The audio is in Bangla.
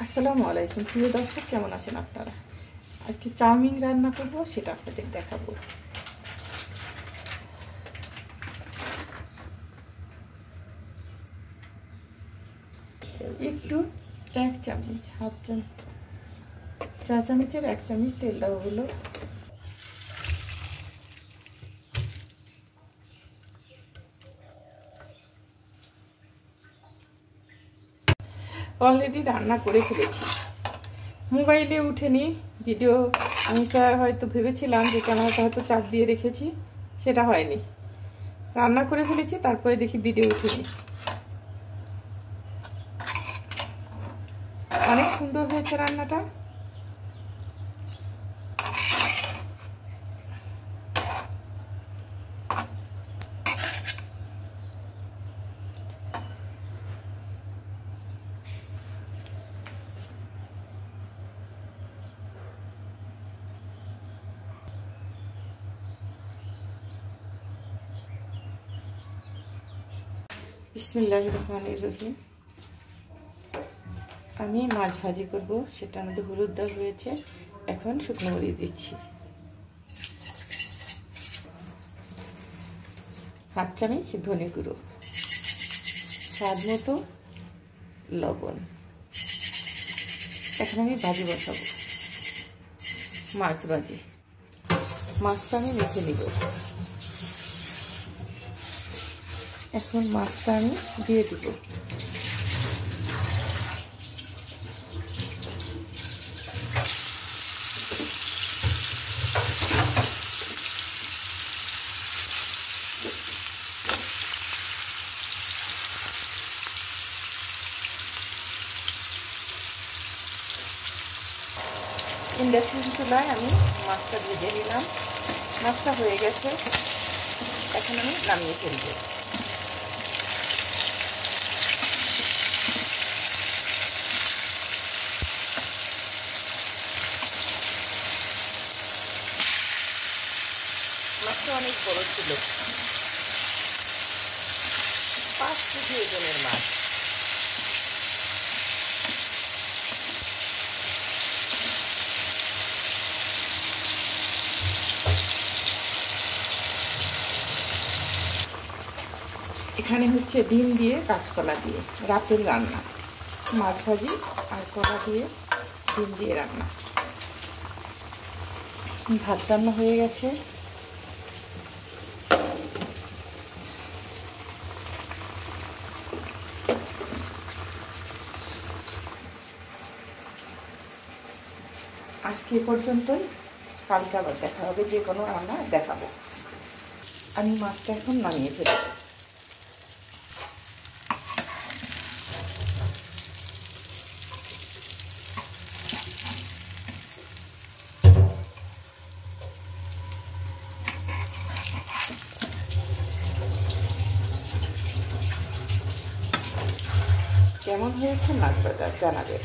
আসসালামু আলাইকুম প্রিয় দর্শক, কেমন আছেন আপনারা? আজকে চাউমিন রান্না করব, সেটা আপনাদের দেখাবো। একটু 1 চামচ, হাফ চামচ, চা চামচের 1 চামচ তেল দেওয়া হলো। অলরেডি রান্না করে ফেলেছি, মোবাইলে উঠেনি ভিডিও। আমি হয়তো ভেবেছিলাম যে ক্যামেরাটা হয়তো চাপ দিয়ে রেখেছি, সেটা হয়নি। রান্না করে ফেলেছি, তারপরে দেখি ভিডিও উঠেনি। অনেক সুন্দর হয়েছে রান্নাটা। বিসমিল্লাহির রহমানির রহিম। আমি মাছ ভাজি করব, সেটার মধ্যে হলুদ দেওয়া হয়েছে। এখন শুকনো মরিচ দিচ্ছি, হাফ চামচ ধনে গুঁড়ো, স্বাদ মতো লবণ। এখন আমি ভাজি বসাবো, মাছ ভাজি। মাছটা আমি মেখে নিব। এখন মাছটা আমি দিয়ে দিব। ইন্ডাকশন চুলায় আমি মাছটা ভেজে নিলাম। মাছটা হয়ে গেছে, এখন আমি নামিয়ে ফেলব। মাছটা অনেক বড় ছিল, 5 কেজি ওজনের মাছ। এখানে হচ্ছে ডিম দিয়ে কাঁচকলা দিয়ে রাতের রান্না, মাছ ভাজি আর কলা দিয়ে ডিম দিয়ে রান্না। ভাত রান্না হয়ে গেছে। আজকে পর্যন্তই, কালকে আবার দেখা হবে, যে কোনো রান্না দেখাবো। আমি মাছটা এখন নামিয়ে ফেলব। কেমন হয়েছে মাছ ভাজা জানাবেন।